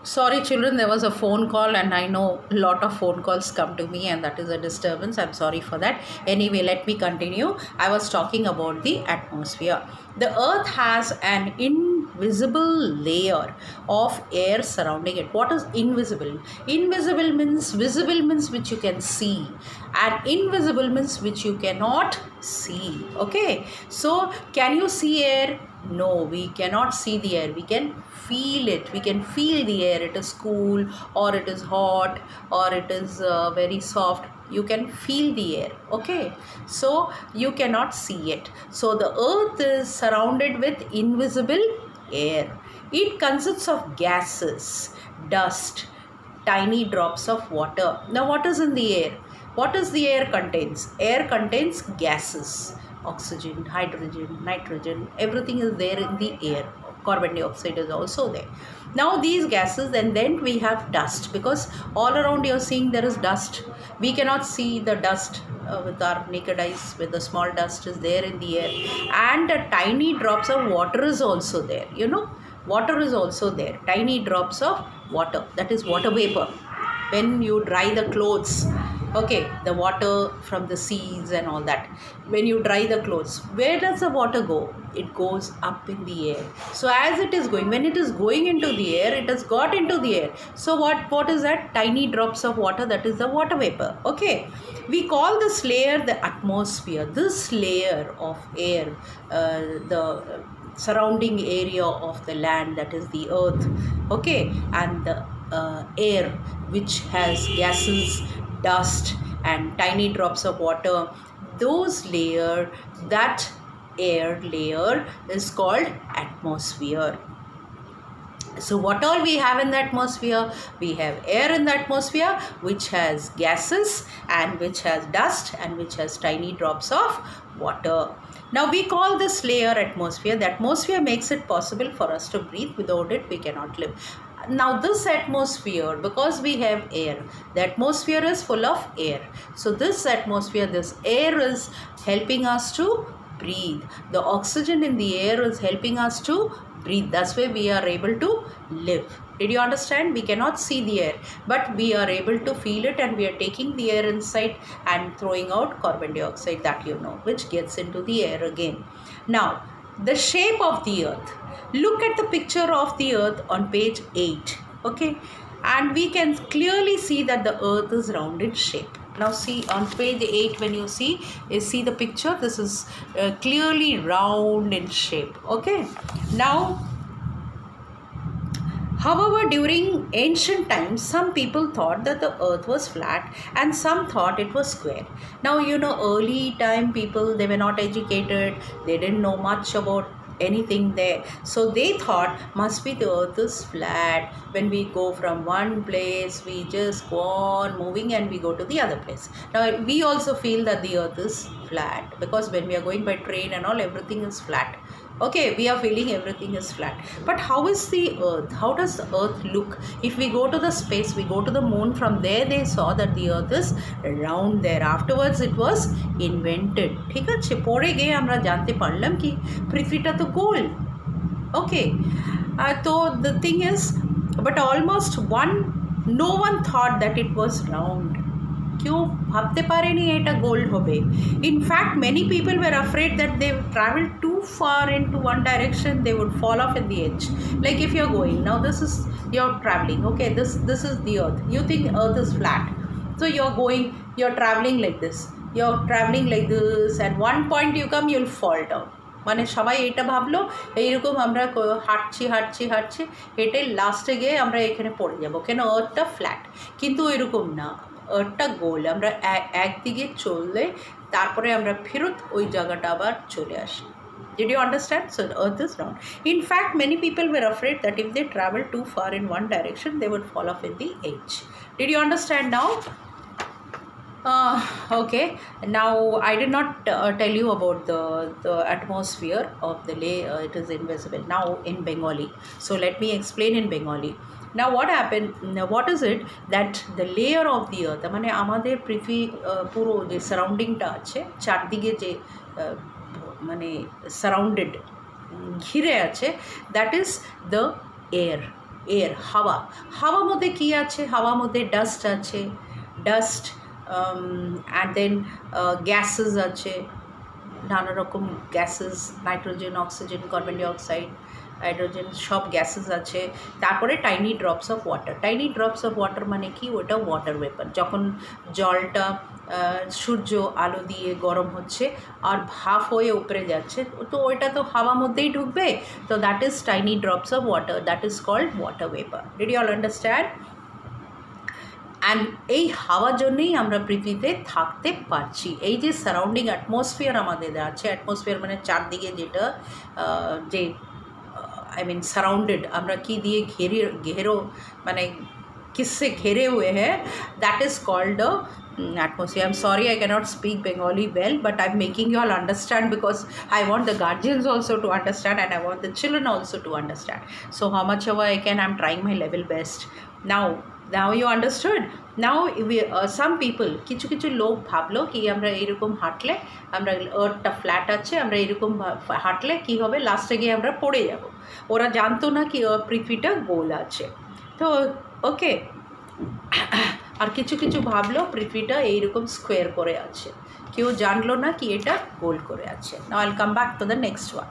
Sorry, children, there was a phone call, and I know a lot of phone calls come to me, and that is a disturbance. I'm sorry for that. Anyway, let me continue. I was talking about the atmosphere. The earth has an invisible layer of air surrounding it. What is invisible? Invisible means visible means which you can see, and invisible means which you cannot see. Okay, so can you see air? No, we cannot see the air. We can feel it. We can feel the air. It is cool, or it is hot, or it is very soft. You can feel the air. Okay, so you cannot see it. So the earth is surrounded with invisible air. It consists of gases, dust, tiny drops of water. Now, what is in the air? What does the air contains? Air contains gases, oxygen, hydrogen, nitrogen, everything is there in the air. Carbon dioxide is also there. Now these gases, and then we have dust, because all around you're seeing there is dust. We cannot see the dust with our naked eyes, with the small dust is there in the air, and tiny drops of water is also there. Water is also there, tiny drops of water, that is water vapor. When you dry the clothes, okay, the water from the seas and all that, when you dry the clothes, where does the water go? It goes up in the air. So as it is going, when it is going into the air, it has got into the air. So what is that? Tiny drops of water, that is the water vapor. Okay, we call this layer the atmosphere. This layer of air, the surrounding area of the land, that is the earth, okay, and the air which has gases, dust, and tiny drops of water, those layer, that air layer is called atmosphere. So what all we have in the atmosphere? We have air in the atmosphere which has gases, and which has dust, and which has tiny drops of water. Now we call this layer atmosphere. The atmosphere makes it possible for us to breathe. Without it we cannot live. Now this atmosphere, because we have air, the atmosphere is full of air. So this atmosphere, this air is helping us to breathe. The oxygen in the air is helping us to breathe. That's why we are able to live. Did you understand? We cannot see the air, but we are able to feel it, and we are taking the air inside and throwing out carbon dioxide, that which gets into the air again. Now, the shape of the earth. Look at the picture of the earth on page 8. Okay, and we can clearly see that the earth is round in shape. Now see on page 8, when you see the picture, this is clearly round in shape. Okay, now however, during ancient times, some people thought that the earth was flat, and some thought it was square. Now, early time people, they were not educated, they didn't know much about anything there. So they thought must be the earth is flat. When we go from one place, we just go on moving and we go to the other place. Now, we also feel that the earth is flat, because when we are going by train and all, everything is flat. Okay, we are feeling everything is flat. But how is the earth? How does the earth look? If we go to the space, we go to the moon, from there they saw that the earth is round there. Afterwards it was invented. ঠিক আছে, পরে গিয়ে আমরা জানতে পারলাম কি পৃথিবীটা তো গোল. Okay, so the thing is, but almost no one thought that it was round. क्यों भाबते पारेनी এটা গোল হবে? In fact, many people were afraid that they traveled too far into one direction, they would fall off at the edge. Like if you're going, now this is, you're traveling, okay, this is the earth, you think earth is flat, so you're traveling like this, and one point you come, you'll fall down. মানে সবাই এটা ভাবলো এইরকম আমরা হাঁটছি হেঁটে লাস্টে গিয়ে আমরা এখানে পড়ে যাবো, কেন আর্থটা ফ্ল্যাট। কিন্তু এরকম না, আর্থটা গোল। আমরা একদিকে চললে তারপরে আমরা ফেরত ওই জায়গাটা আবার চলে আসি। Did you understand? So the earth is round. In fact, many people were afraid that if they travel too far in one direction, they would fall off at the edge. Did you understand now? Okay, now I did not tell you about the atmosphere of the layer. It is invisible. Now in Bengali, so let me explain in Bengali. Now what happened, what is it that the layer of the earth, মানে আমাদের পৃথিবী পুরো যে সারাউন্ডিংটা আছে, চারদিকে যে মানে surrounded ঘিরে আছে, that is the air. Air, হাওয়া। হাওয়ার মধ্যে কী আছে? হাওয়ার মধ্যে ডাস্ট আছে, ডাস্ট, অ্যান্ড দেন গ্যাসেস আছে, নানা রকম gases, nitrogen, oxygen, carbon dioxide, hydrogen, সব গ্যাসেস আছে। তারপরে tiny drops of water. Tiny drops of water মানে কি? ওটা ওয়াটার ভেপার। যখন জলটা সূর্য আলো দিয়ে গরম হচ্ছে আর ভাপ হয়ে উপরে যাচ্ছে, তো ওইটা তো হাওয়ার মধ্যেই ঢুকবে। তো that is tiny drops of water, that is called water vapour. Did you all understand? And এই হাওয়ার জন্যেই আমরা পৃথিবীতে থাকতে পারছি। এই যে সারাউন্ডিং অ্যাটমসফিয়ার আমাদের আছে, অ্যাটমসফিয়ার মানে চারদিকে যেটা যে সারাউন্ডেড, আমরা কি দিয়ে घेरो মানে किससे घेरे हुए हैं, that is called the atmosphere. I'm sorry I cannot speak Bengali well, but I'm making you all understand because I want the guardians also to understand and I want the children also to understand. So how much ever I can, I'm trying my level best. Now you understood. Now some people, কিছু কিছু লোক ভাবলো কি আমরা এইরকম হাঁটলে, আমরা আর্থটা flat আছে, আমরা এরকম হাঁটলে কি হবে, লাস্টে গিয়ে আমরা পড়ে যাব। ওরা জানতো না কি পৃথিবীটা গোল আছে। তো ওকে, আর কিছু কিছু ভাবলো পৃথিবীটা এইরকম স্কোয়ার করে আছে, কেউ জানলো না কি এটা গোল করে আছে। Now I'll come back to the next one.